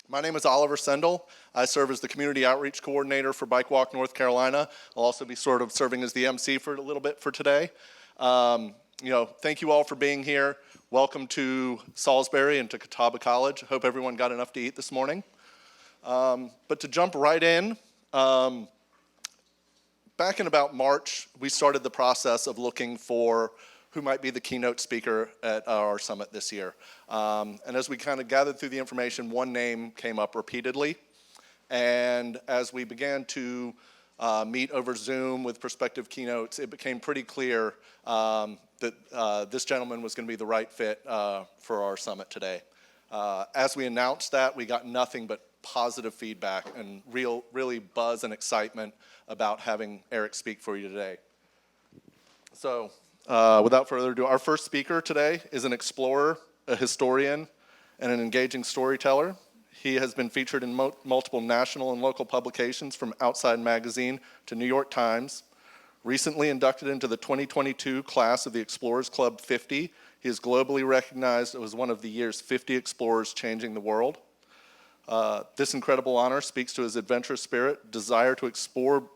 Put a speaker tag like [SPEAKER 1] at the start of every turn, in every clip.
[SPEAKER 1] My name is Oliver Sendel. I serve as the Community Outreach Coordinator for Bike Walk North Carolina. I'll also be sort of serving as the MC for a little bit for today. Thank you all for being here. Welcome to Salisbury and to Catawba College. Hope everyone got enough to eat this morning. But to jump right in, back in about March, we started the process of looking for who might be the keynote speaker at our summit this year. And as we kind of gathered through the information, one name came up repeatedly. And as we began to meet over Zoom with prospective keynotes, it became pretty clear that this gentleman was going to be the right fit for our summit today. As we announced that, we got nothing but positive feedback and really buzz and excitement about having Erick speak for you today. So without further ado, our first speaker today is an explorer, a historian, and an engaging storyteller. He has been featured in multiple national and local publications, from Outside Magazine to New York Times. Recently inducted into the 2022 class of the Explorers Club 50, he is globally recognized as one of the year's 50 explorers changing the world. This incredible honor speaks to his adventurous spirit, desire to explore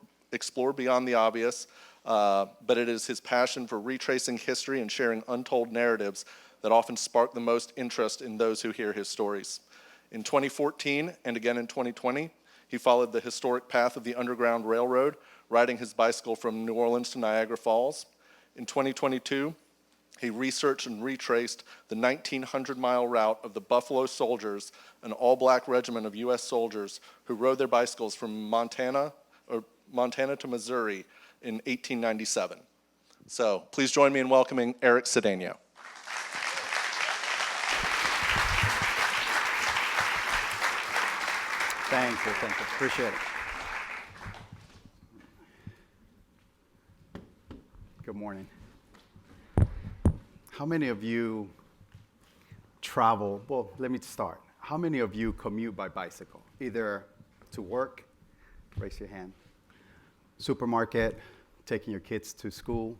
[SPEAKER 1] beyond the obvious, but it is his passion for retracing history and sharing untold narratives that often spark the most interest in those who hear his stories. In 2014 and again in 2020, he followed the historic path of the Underground Railroad, riding his bicycle from New Orleans to Niagara Falls. In 2022, he researched and retraced the 1,900-mile route of the Buffalo Soldiers, an all-black regiment of U.S. soldiers who rode their bicycles from Montana to Missouri in 1897. So please join me in welcoming Erick Cedeño.
[SPEAKER 2] Thank you, appreciate it. Good morning. How many of you travel? Well, let me start. How many of you commute by bicycle? Either to work, raise your hand, supermarket, taking your kids to school?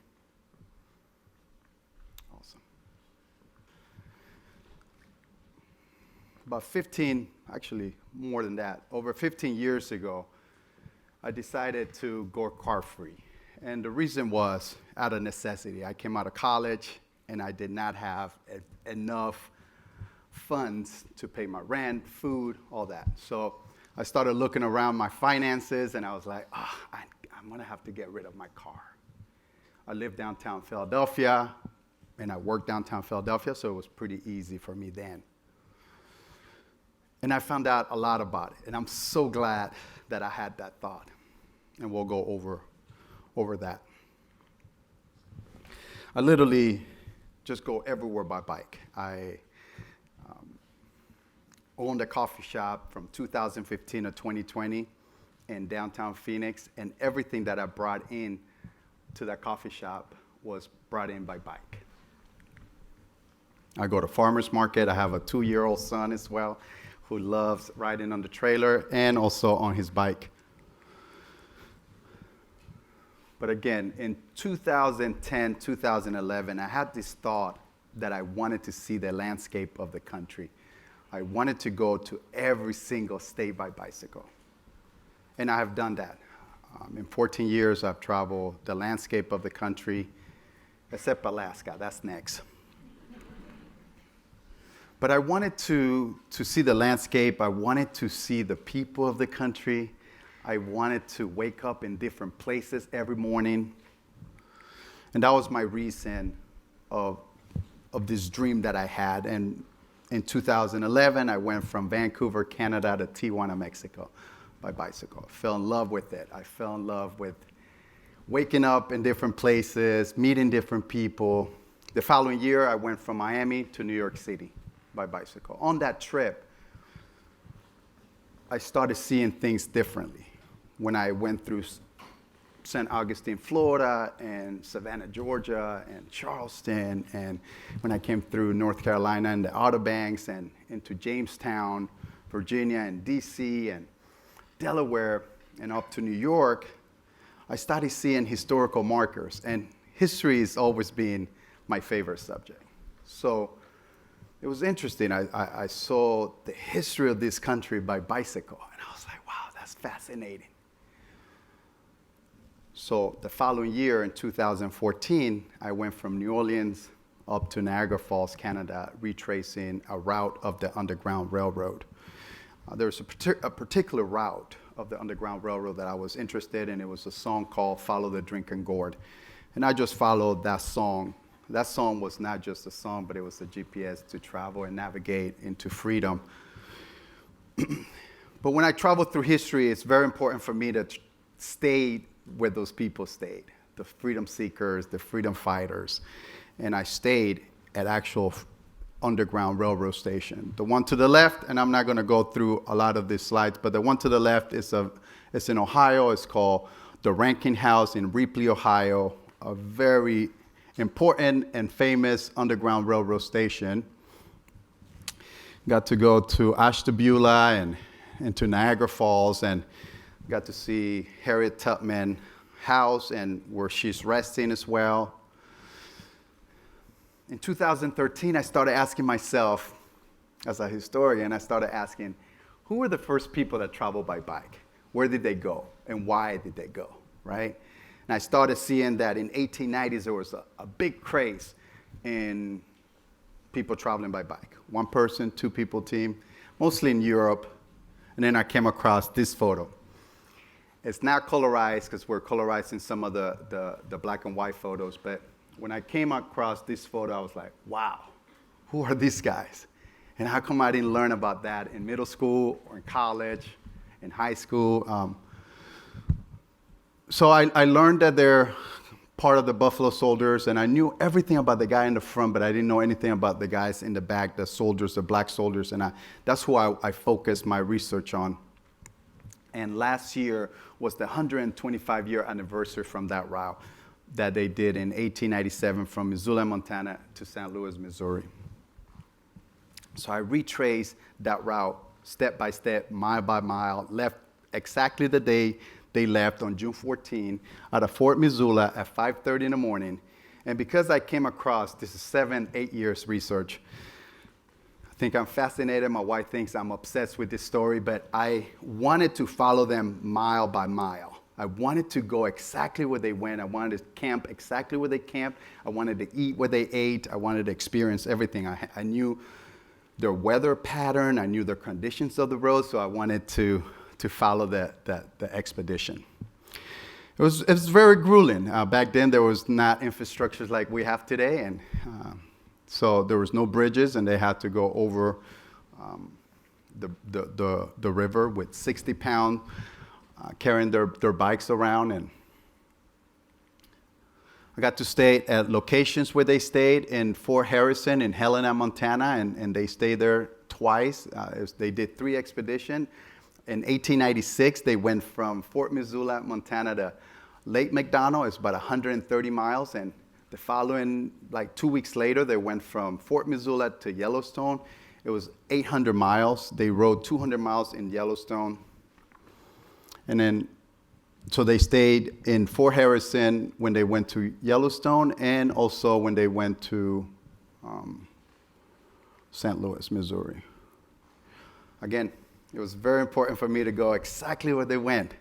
[SPEAKER 2] Awesome. About 15, actually more than that, over 15 years ago, I decided to go car-free. And the reason was out of necessity. I came out of college and I did not have enough funds to pay my rent, food, all that. So I started looking around my finances and I was like, I'm gonna have to get rid of my car. I live downtown Philadelphia and I work downtown Philadelphia, so it was pretty easy for me then. And I found out a lot about it, and I'm so glad that I had that thought. And we'll go over that. I literally just go everywhere by bike. I owned a coffee shop from 2015 to 2020 in downtown Phoenix, and everything that I brought in to that coffee shop was brought in by bike. I go to farmer's market. I have a 2-year-old son as well who loves riding on the trailer and also on his bike. But again, in 2010, 2011, I had this thought that I wanted to see the landscape of the country. I wanted to go to every single state by bicycle. And I have done that. In 14 years, I've traveled the landscape of the country, except Alaska. That's next. But I wanted to see the landscape. I wanted to see the people of the country. I wanted to wake up in different places every morning. And that was my reason of this dream that I had. And in 2011, I went from Vancouver, Canada to Tijuana, Mexico by bicycle. I fell in love with it. I fell in love with waking up in different places, meeting different people. The following year, I went from Miami to New York City by bicycle. On that trip, I started seeing things differently. When I went through St. Augustine, Florida, and Savannah, Georgia, and Charleston, and when I came through North Carolina and the Outer Banks, and into Jamestown, Virginia, and DC, and Delaware, and up to New York, I started seeing historical markers. And history has always been my favorite subject. So it was interesting. I saw the history of this country by bicycle, and I was like, wow, that's fascinating. So the following year, in 2014, I went from New Orleans up to Niagara Falls, Canada, retracing a route of the Underground Railroad. There was a particular route of the Underground Railroad that I was interested in. It was a song called Follow the Drinking Gourd. And I just followed that song. That song was not just a song, but it was a GPS to travel and navigate into freedom. But when I travel through history, it's very important for me to stay where those people stayed, the freedom seekers, the freedom fighters. And I stayed at actual Underground Railroad station. The one to the left, and I'm not going to go through a lot of these slides, but the one to the left is it's in Ohio. It's called the Rankin House in Ripley, Ohio, a very important and famous Underground Railroad station. Got to go to Ashtabula and to Niagara Falls, and got to see Harriet Tubman house and where she's resting as well. In 2013, I started asking myself, as a historian, I started asking, who were the first people that traveled by bike? Where did they go? And why did they go, right? And I started seeing that in 1890s, there was a big craze in people traveling by bike. One person, two people team, mostly in Europe. And then I came across this photo. It's not colorized because we're colorizing some of the black and white photos, but when I came across this photo, I was like, wow, who are these guys? And how come I didn't learn about that in middle school or in college, in high school? So I learned that they're part of the Buffalo Soldiers, and I knew everything about the guy in the front, but I didn't know anything about the guys in the back, the soldiers, the black soldiers, and that's who I focused my research on. And last year was the 125-year anniversary from that route that they did in 1897 from Missoula, Montana to St. Louis, Missouri. So I retraced that route step by step, mile by mile, left exactly the day they left on June 14 out of Fort Missoula at 5:30 in the morning. And because I came across, this is 7-8 years research, I think I'm fascinated. My wife thinks I'm obsessed with this story, but I wanted to follow them mile by mile. I wanted to go exactly where they went. I wanted to camp exactly where they camped. I wanted to eat where they ate. I wanted to experience everything. I knew their weather pattern. I knew the conditions of the road, so I wanted to follow the expedition. It was very grueling. Back then, there was not infrastructures like we have today, and so there was no bridges, and they had to go over the river with 60 pounds. Carrying their bikes around, and I got to stay at locations where they stayed in Fort Harrison in Helena, Montana, and they stayed there twice. They did 3 expeditions. In 1896, they went from Fort Missoula, Montana to Lake McDonald. It's about 130 miles, and the following, like 2 weeks later, they went from Fort Missoula to Yellowstone. It was 800 miles. They rode 200 miles in Yellowstone. And then, so they stayed in Fort Harrison when they went to Yellowstone, and also when they went to St. Louis, Missouri. Again, it was very important for me to go exactly where they went.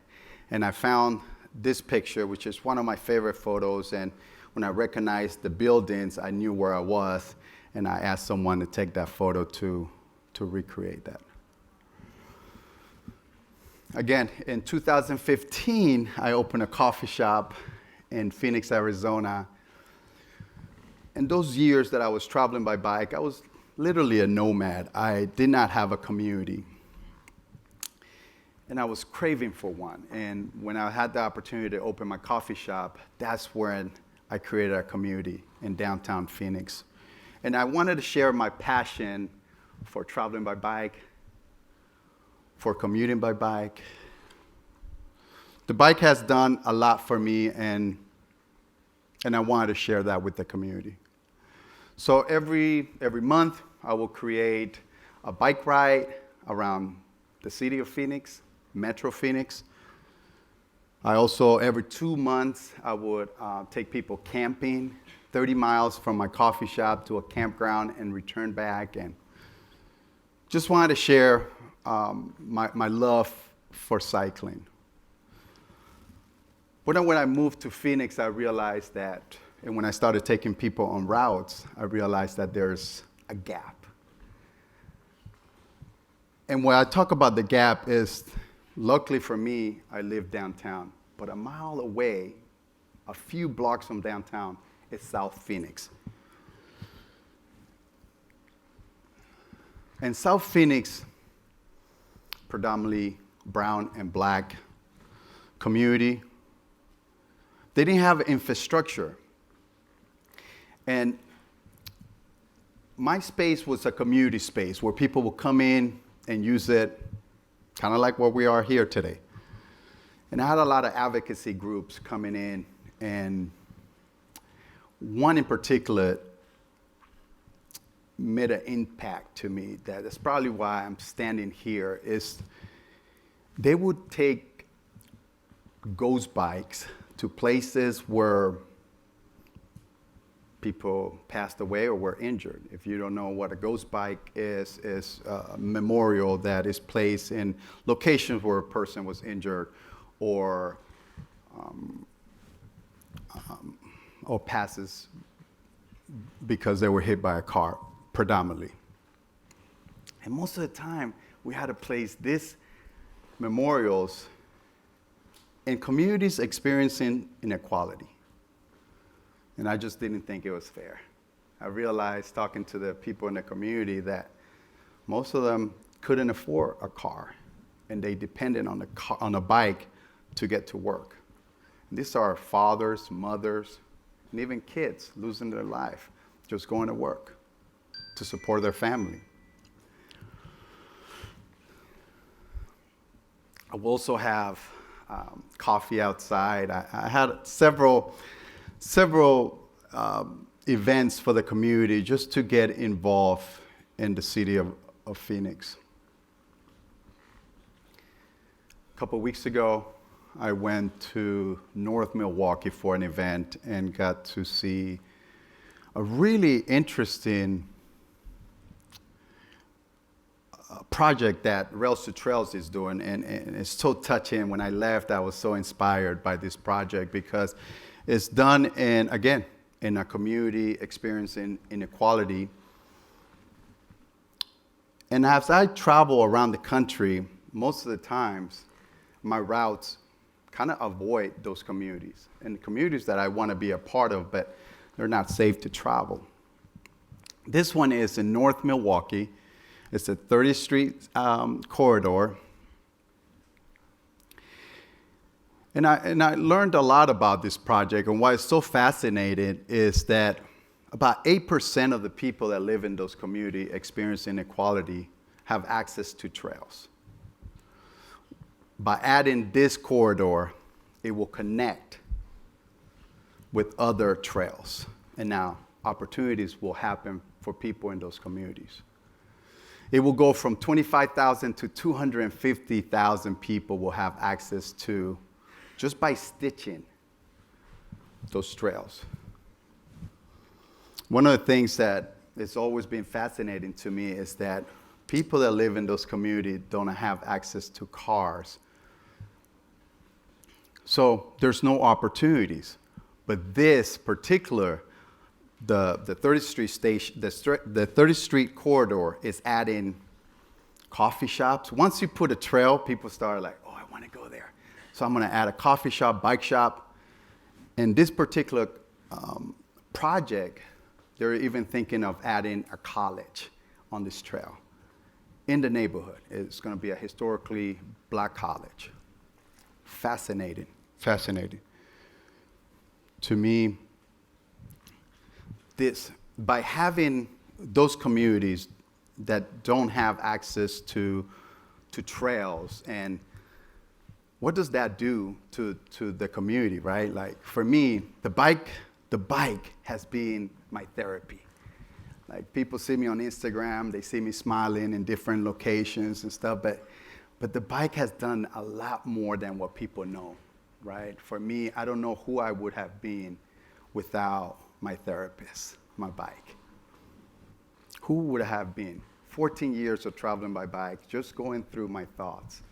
[SPEAKER 2] And I found this picture, which is one of my favorite photos. And when I recognized the buildings, I knew where I was. And I asked someone to take that photo to recreate that. Again, in 2015, I opened a coffee shop in Phoenix, Arizona. In those years that I was traveling by bike, I was literally a nomad. I did not have a community. And I was craving for one. And when I had the opportunity to open my coffee shop, that's when I created a community in downtown Phoenix. And I wanted to share my passion for traveling by bike, for commuting by bike. The bike has done a lot for me, and I wanted to share that with the community. So every month, I will create a bike ride around the city of Phoenix, Metro Phoenix. I also, every 2 months, I would take people camping 30 miles from my coffee shop to a campground and return back. And just wanted to share my love for cycling. But then when I moved to Phoenix, I realized that, and when I started taking people on routes, I realized that there's a gap. And when I talk about the gap is, luckily for me, I live downtown. But a mile away, a few blocks from downtown, is South Phoenix. And South Phoenix, predominantly brown and black community, they didn't have infrastructure. And my space was a community space where people would come in and use it, kind of like where we are here today. And I had a lot of advocacy groups coming in, and one in particular made an impact to me. That's probably why I'm standing here, is they would take ghost bikes to places where people passed away or were injured. If you don't know what a ghost bike is a memorial that is placed in locations where a person was injured or passes because they were hit by a car, predominantly. And most of the time, we had to place these memorials in communities experiencing inequality. And I just didn't think it was fair. I realized, talking to the people in the community, that most of them couldn't afford a car, and they depended on a bike to get to work. And these are fathers, mothers, and even kids losing their life just going to work to support their family. I will also have coffee outside. I had several events for the community just to get involved in the city of Phoenix. A couple of weeks ago, I went to North Milwaukee for an event and got to see a really interesting project that Rails to Trails is doing, and it's so touching. When I left, I was so inspired by this project because it's done in a community experiencing inequality. And as I travel around the country, most of the times, my routes kind of avoid those communities, and the communities that I want to be a part of, but they're not safe to travel. This one is in North Milwaukee. It's a 30th Street corridor. And I learned a lot about this project, and why it's so fascinating is that about 8% of the people that live in those communities experiencing inequality have access to trails. By adding this corridor, it will connect with other trails. And now opportunities will happen for people in those communities. It will go from 25,000 to 250,000 people will have access to, just by stitching those trails. One of the things that has always been fascinating to me is that people that live in those communities don't have access to cars. So there's no opportunities. But this particular, the 30th Street station, the 30th Street corridor is adding coffee shops. Once you put a trail, people start like, oh, I want to go there. So I'm going to add a coffee shop, bike shop. And this particular project, they're even thinking of adding a college on this trail in the neighborhood. It's going to be a historically black college. Fascinating. To me, by having those communities that don't have access to trails, and what does that do to the community, right? Like for me, the bike has been my therapy. Like people see me on Instagram, they see me smiling in different locations and stuff, but the bike has done a lot more than what people know, right? For me, I don't know who I would have been without my therapist, my bike. Who would have been? 14 years of traveling by bike, just going through my thoughts.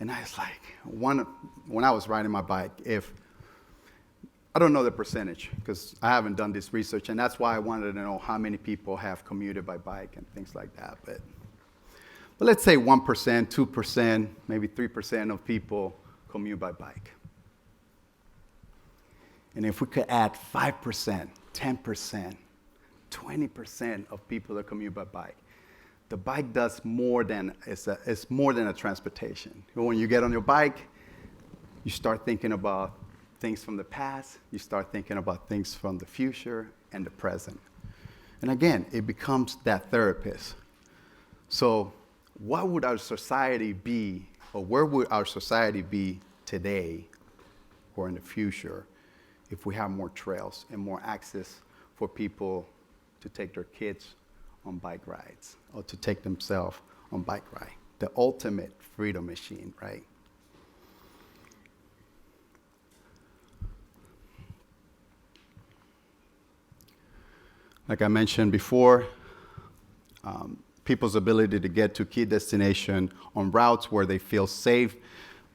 [SPEAKER 2] And I was like, when I was riding my bike, I don't know the percentage because I haven't done this research, and that's why I wanted to know how many people have commuted by bike and things like that. But let's say 1%, 2%, maybe 3% of people commute by bike. And if we could add 5%, 10%, 20% of people that commute by bike, the bike does more than, it's more than a transportation. When you get on your bike, you start thinking about things from the past, you start thinking about things from the future and the present. And again, it becomes that therapist. So what would our society be, or where would our society be today or in the future if we have more trails and more access for people to take their kids on bike rides or to take themselves on bike ride? The ultimate freedom machine, right? Like I mentioned before, people's ability to get to key destination on routes where they feel safe,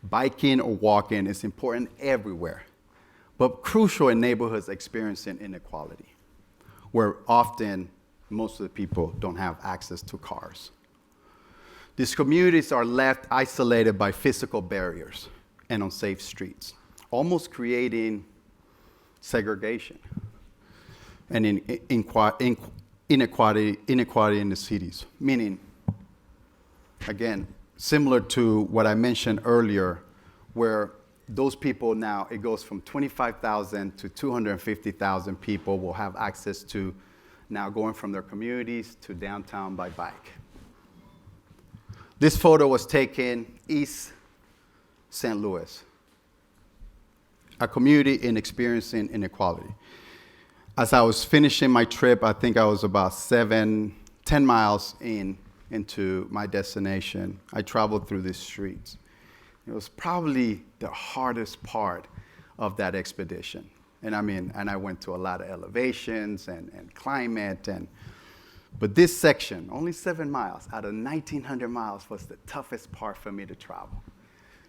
[SPEAKER 2] biking or walking is important everywhere, but crucial in neighborhoods experiencing inequality, where often most of the people don't have access to cars. These communities are left isolated by physical barriers and unsafe streets, almost creating segregation and inequality in the cities. Meaning, again, similar to what I mentioned earlier, where those people now, it goes from 25,000 to 250,000 people will have access to now going from their communities to downtown by bike. This photo was taken East St. Louis, a community in experiencing inequality. As I was finishing my trip, I think I was about 10 miles into my destination. I traveled through these streets. It was probably the hardest part of that expedition. And I went to a lot of elevations and climate, but this section, only 7 miles out of 1,900 miles, was the toughest part for me to travel.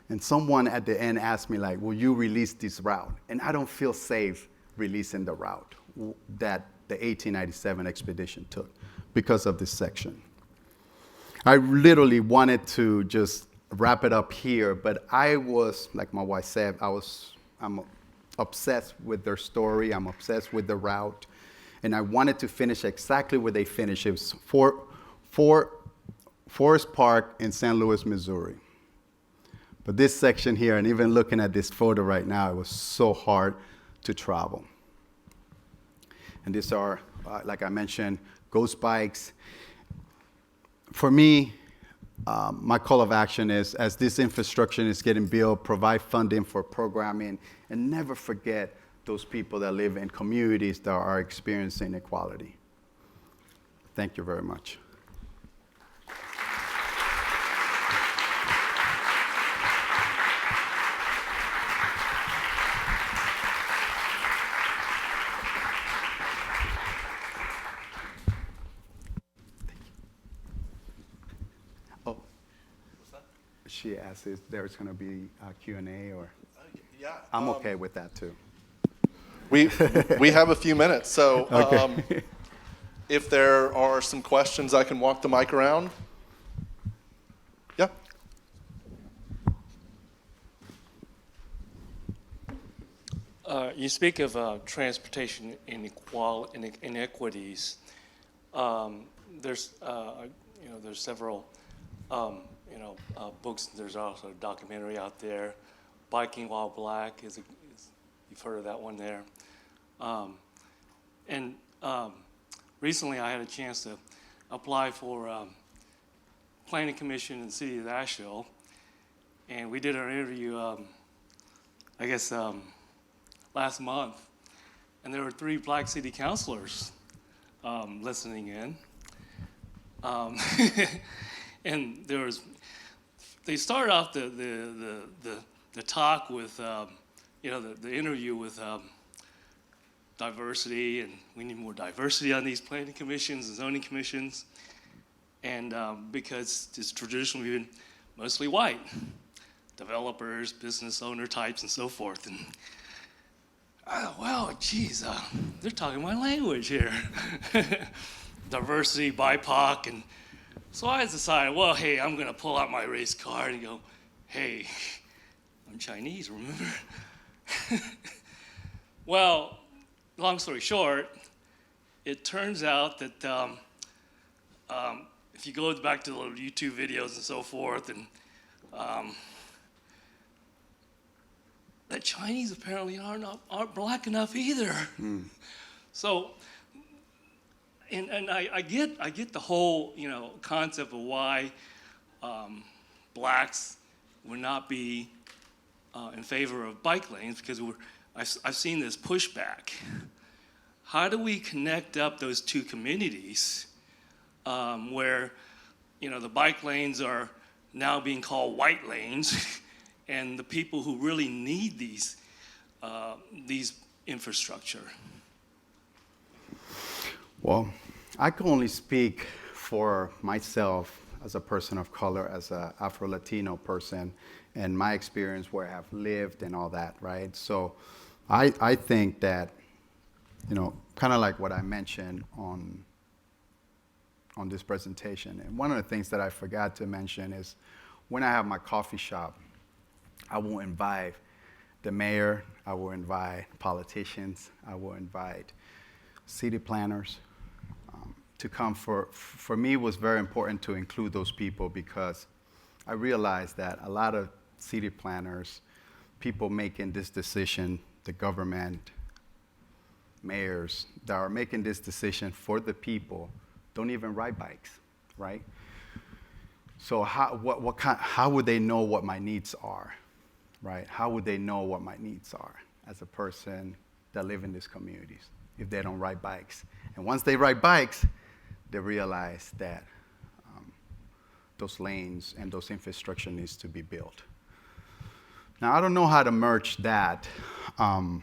[SPEAKER 2] And someone at the end asked me, like, will you release this route? And I don't feel safe releasing the route that the 1897 expedition took because of this section. I literally wanted to just wrap it up here, but I was, like my wife said, I'm obsessed with their story. I'm obsessed with the route. And I wanted to finish exactly where they finished. It was Forest Park in St. Louis, Missouri. But this section here, and even looking at this photo right now, it was so hard to travel. And these are, like I mentioned, ghost bikes. For me, my call of action is, as this infrastructure is getting built, provide funding for programming, and never forget those people that live in communities that are experiencing inequality. Thank you very much. She asked if there's going to be a Q&A or...
[SPEAKER 1] Yeah.
[SPEAKER 2] I'm okay with that, too.
[SPEAKER 1] We have a few minutes, so
[SPEAKER 2] Okay.
[SPEAKER 1] if there are some questions, I can walk the mic around. Yeah.
[SPEAKER 3] You speak of transportation inequities. There's several books. There's also a documentary out there, "Biking While Black." You've heard of that one there. Recently, I had a chance to apply for Planning Commission in the city of Asheville, and we did our interview. Last month, and there were 3 black city councilors listening in. And they started off the talk with, the interview with diversity, and we need more diversity on these planning commissions and zoning commissions. And because it's traditionally been mostly white, developers, business owner types, and so forth. And well, geez, they're talking my language here. Diversity, BIPOC, and so I decided, well, hey, I'm gonna pull out my race card and go, hey, I'm Chinese, remember? Well, long story short, it turns out that if you go back to the little YouTube videos and so forth, and the Chinese apparently aren't black enough either. So, and I get the whole concept of why blacks would not be in favor of bike lanes, because I've seen this pushback. How do we connect up those two communities where the bike lanes are now being called white lanes, and the people who really need these infrastructure?
[SPEAKER 2] Well, I can only speak for myself as a person of color, as an Afro-Latino person, and my experience where I have lived and all that, right? So I think that, kind of like what I mentioned on this presentation, and one of the things that I forgot to mention is when I have my coffee shop, I will invite the mayor, I will invite politicians, I will invite city planners to come. For me, it was very important to include those people, because I realized that a lot of city planners, people making this decision, the government, mayors that are making this decision for the people, don't even ride bikes, right? So how would they know what my needs are, right? How would they know what my needs are as a person that live in these communities if they don't ride bikes? And once they ride bikes, they realize that those lanes and those infrastructure needs to be built. Now, I don't know how to merge that. And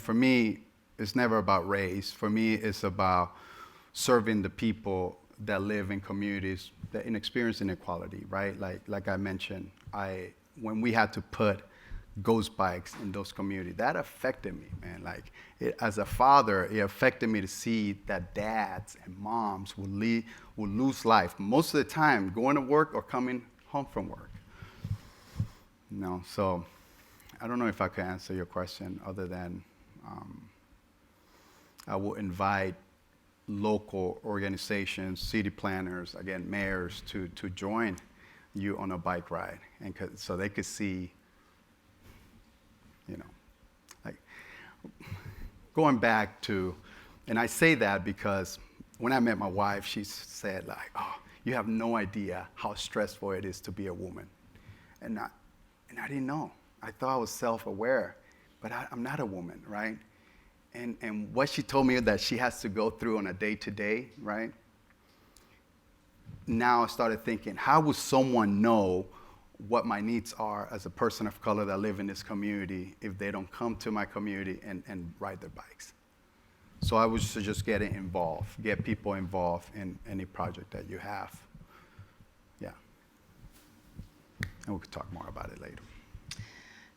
[SPEAKER 2] for me, it's never about race. For me, it's about serving the people that live in communities that experience inequality, right? Like I mentioned, when we had to put ghost bikes in those communities, that affected me, man. As a father, it affected me to see that dads and moms will lose life most of the time going to work or coming home from work. So I don't know if I can answer your question other than I will invite local organizations, city planners, again, mayors, to join you on a bike ride, and so they could see, going back to, and I say that because when I met my wife, she said, oh, you have no idea how stressful it is to be a woman. And I didn't know. I thought I was self-aware, but I'm not a woman, right? And what she told me that she has to go through on a day-to-day, right? Now I started thinking, how would someone know what my needs are as a person of color that live in this community if they don't come to my community and ride their bikes? So I would suggest get people involved in any project that you have. Yeah. And we could talk more about it later.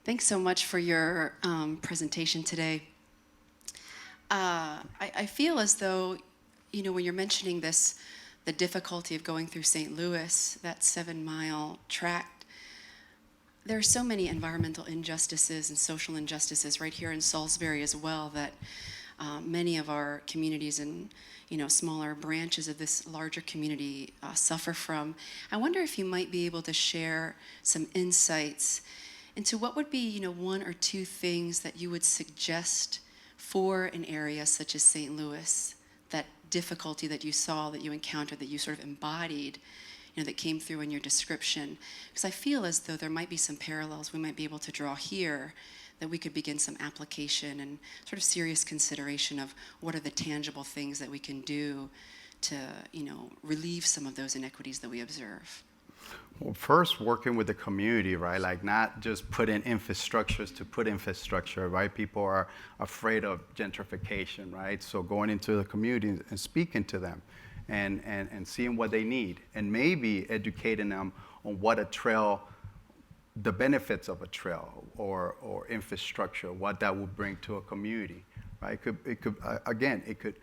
[SPEAKER 4] Thanks so much for your presentation today. I feel as though, when you're mentioning this, the difficulty of going through St. Louis, that 7-mile tract, there are so many environmental injustices and social injustices right here in Salisbury as well that many of our communities and smaller branches of this larger community suffer from. I wonder if you might be able to share some insights into what would be one or two things that you would suggest for an area such as St. Louis, that difficulty that you saw, that you encountered, that you sort of embodied, that came through in your description. Because I feel as though there might be some parallels we might be able to draw here, that we could begin some application and sort of serious consideration of what are the tangible things that we can do to, relieve some of those inequities that we observe.
[SPEAKER 2] Well, first, working with the community, right? Like not just put in infrastructures to put infrastructure, right? People are afraid of gentrification, right? So going into the community and speaking to them and seeing what they need and maybe educating them on what a trail, the benefits of a trail or infrastructure, what that would bring to a community, right? It could,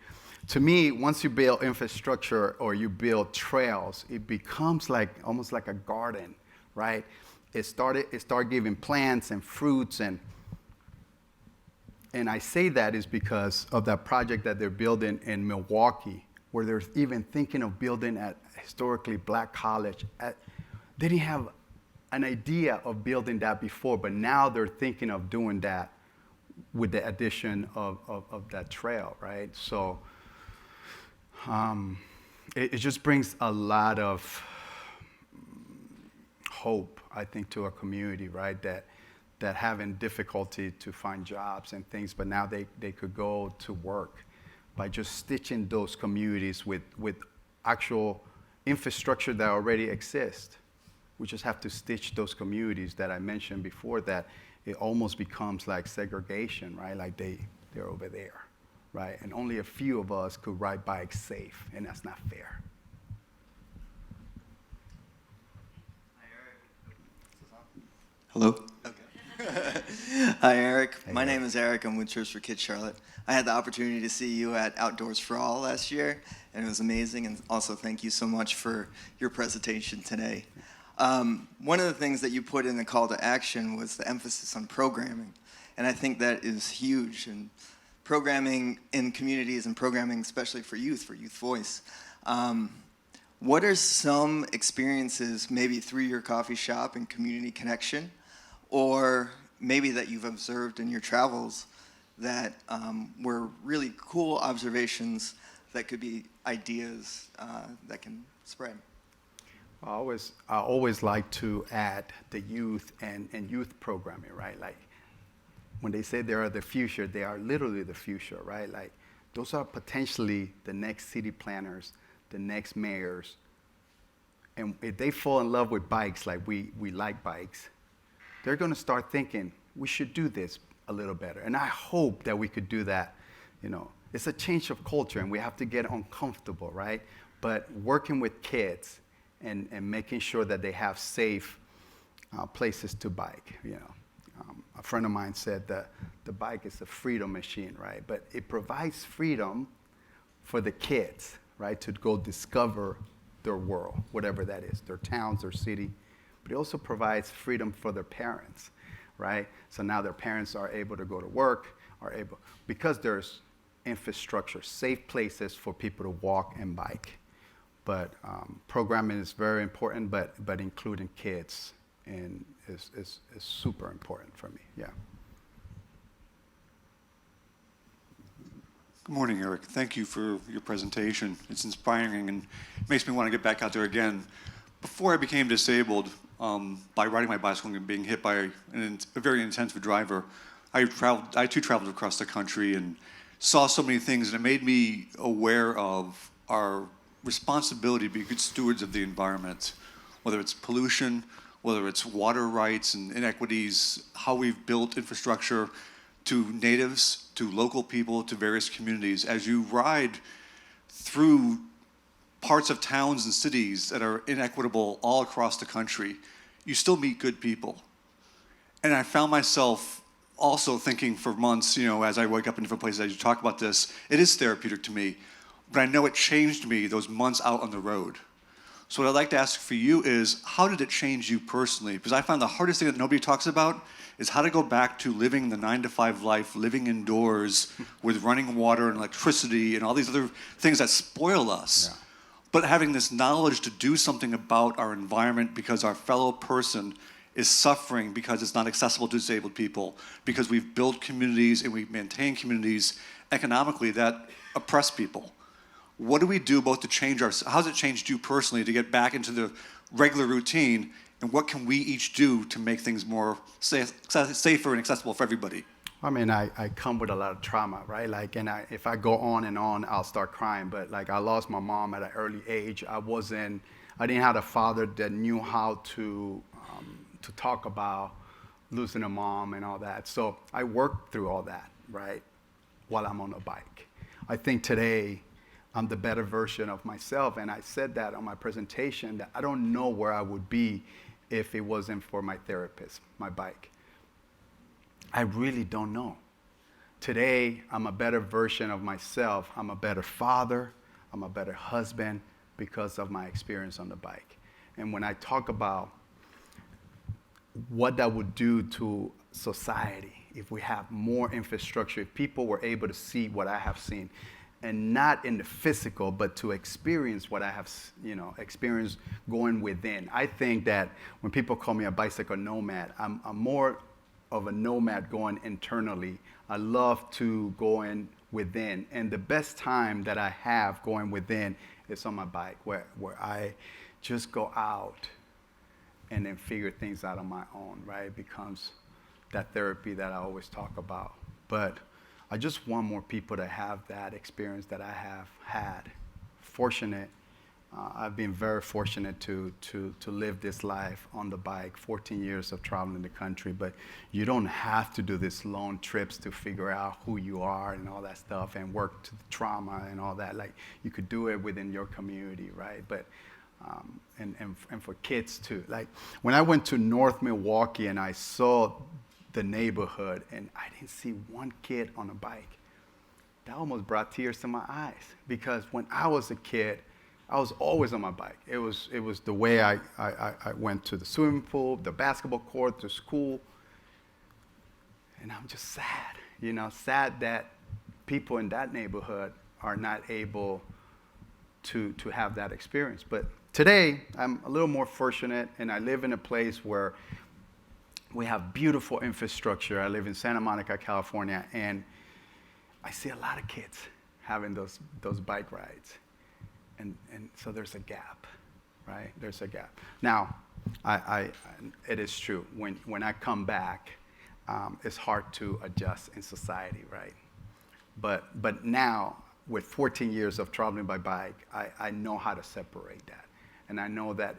[SPEAKER 2] to me, once you build infrastructure or you build trails, it becomes like almost like a garden, right? It started giving plants and fruits and I say that is because of that project that they're building in Milwaukee, where they're even thinking of building at historically black college. They didn't have an idea of building that before, but now they're thinking of doing that with the addition of that trail, right? So it just brings a lot of hope, I think, to a community, right? That having difficulty to find jobs and things, but now they could go to work by just stitching those communities with actual infrastructure that already exists. We just have to stitch those communities that I mentioned before, that it almost becomes like segregation, right? Like they're over there, right? And only a few of us could ride bikes safe, and that's not fair.
[SPEAKER 5] Hello? Okay. Hi, Eric. My name is Eric. I'm with Church for Kids Charlotte. I had the opportunity to see you at Outdoors for All last year, and it was amazing. And also, thank you so much for your presentation today. One of the things that you put in the call to action was the emphasis on programming. And I think that is huge. And programming in communities and programming especially for youth voice. What are some experiences, maybe through your coffee shop and community connection, or maybe that you've observed in your travels that were really cool observations that could be ideas that can spread?
[SPEAKER 2] I always like to add the youth and youth programming, right? Like when they say they are the future, they are literally the future, right? Like those are potentially the next city planners, the next mayors. And if they fall in love with bikes, like we like bikes, they're going to start thinking, we should do this a little better. And I hope that we could do that. You know, it's a change of culture and we have to get uncomfortable, right? But working with kids and making sure that they have safe places to bike, you know. A friend of mine said that the bike is a freedom machine, right? But it provides freedom for the kids, right, to go discover their world, whatever that is, their towns, their city. But it also provides freedom for their parents, right? So now their parents are able to go to work, because there's infrastructure, safe places for people to walk and bike. But programming is very important, but including kids and is super important for me, yeah.
[SPEAKER 6] Good morning, Eric. Thank you for your presentation. It's inspiring and makes me want to get back out there again. Before I became disabled, by riding my bicycle and being hit by a very intensive driver, I too traveled across the country and saw so many things, and it made me aware of our responsibility to be good stewards of the environment, whether it's pollution, whether it's water rights and inequities, how we've built infrastructure to natives, to local people, to various communities. As you ride through parts of towns and cities that are inequitable all across the country, you still meet good people. And I found myself also thinking for months, you know, as I wake up in different places, as you talk about this, it is therapeutic to me, but I know it changed me those months out on the road. So what I'd like to ask for you is, how did it change you personally? Because I found the hardest thing that nobody talks about is how to go back to living the 9-to-5 life, living indoors with running water and electricity and all these other things that spoil us. Yeah. But having this knowledge to do something about our environment because our fellow person is suffering because it's not accessible to disabled people, because we've built communities and we maintain communities economically that oppress people. What do we do both to change how's it changed you personally to get back into the regular routine, and what can we each do to make things more safer and accessible for everybody?
[SPEAKER 2] I mean, I come with a lot of trauma, right? Like, and if I go on and on, I'll start crying. But like, I lost my mom at an early age. I I didn't have a father that knew how to talk about losing a mom and all that. So I worked through all that, right, while I'm on a bike. I think today I'm the better version of myself, and I said that on my presentation, that I don't know where I would be if it wasn't for my therapist, my bike. I really don't know. Today, I'm a better version of myself. I'm a better father. I'm a better husband because of my experience on the bike. And when I talk about what that would do to society if we have more infrastructure, if people were able to see what I have seen, and not in the physical, but to experience what I have, experienced going within. I think that when people call me a bicycle nomad, I'm more of a nomad going internally. I love to go in within. And the best time that I have going within is on my bike, where I just go out and then figure things out on my own, right? It becomes that therapy that I always talk about. But I just want more people to have that experience that I have had. Fortunate, I've been very fortunate to live this life on the bike, 14 years of traveling the country, but you don't have to do these long trips to figure out who you are and all that stuff and work to the trauma and all that. Like, you could do it within your community, right? But and for kids too. Like, when I went to North Milwaukee and I saw the neighborhood and I didn't see one kid on a bike, that almost brought tears to my eyes, because when I was a kid, I was always on my bike. It was the way I went to the swimming pool, the basketball court, to school. And I'm just sad, sad that people in that neighborhood are not able to have that experience. But today, I'm a little more fortunate, and I live in a place where we have beautiful infrastructure. I live in Santa Monica, California, and I see a lot of kids having those bike rides. And so there's a gap, right? There's a gap. Now, it is true. When I come back, it's hard to adjust in society, right? But now, with 14 years of traveling by bike, I know how to separate that. And I know that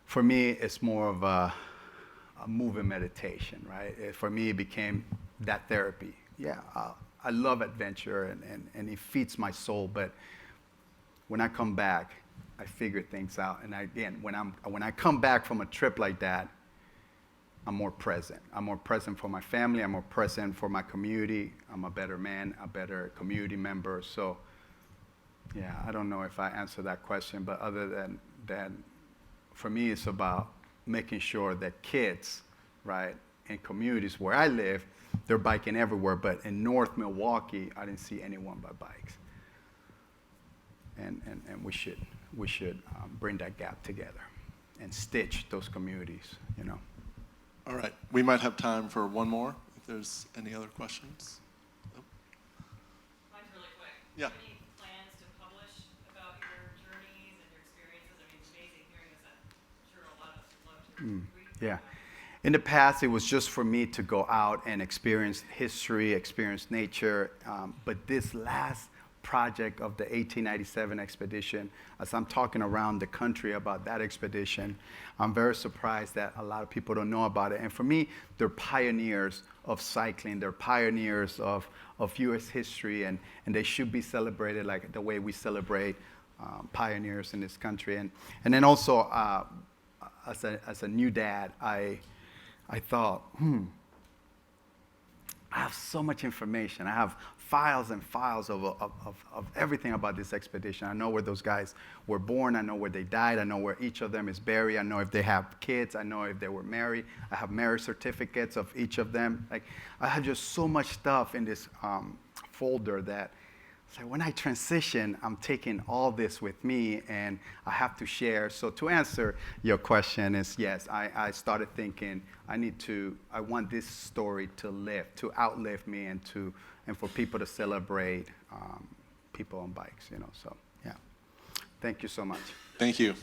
[SPEAKER 2] for me, it's more of a moving meditation, right? For me, it became that therapy. Yeah, I love adventure, and it feeds my soul, but when I come back, I figure things out. And again, when I come back from a trip like that, I'm more present. I'm more present for my family. I'm more present for my community. I'm a better man, a better community member. So, yeah, I don't know if I answered that question, but other than that, for me, it's about making sure that kids, right, in communities where I live, they're biking everywhere. But in North Milwaukee, I didn't see anyone by bikes. And we should bring that gap together and stitch those communities,
[SPEAKER 1] All right, we might have time for one more, if there's any other questions. Oh.
[SPEAKER 7] Mine's really quick.
[SPEAKER 1] Yeah.
[SPEAKER 7] Do you have any plans to publish about your journeys and your experiences? I mean, it's amazing hearing this. I'm sure a lot of us would love to read
[SPEAKER 2] Yeah.
[SPEAKER 7] about it.
[SPEAKER 2] In the past, it was just for me to go out and experience history, experience nature. But this last project of the 1897 expedition, as I'm talking around the country about that expedition, I'm very surprised that a lot of people don't know about it. And for me, they're pioneers of cycling. They're pioneers of U.S. history, and they should be celebrated like the way we celebrate pioneers in this country. And then also, as a new dad, I thought, I have so much information. I have files and files of everything about this expedition. I know where those guys were born. I know where they died. I know where each of them is buried. I know if they have kids. I know if they were married. I have marriage certificates of each of them. Like, I have just so much stuff in this folder that, so when I transition, I'm taking all this with me, and I have to share. So to answer your question is, yes, I started thinking I want this story to outlive me, and for people to celebrate people on bikes, So, yeah. Thank you so much.
[SPEAKER 1] Thank you.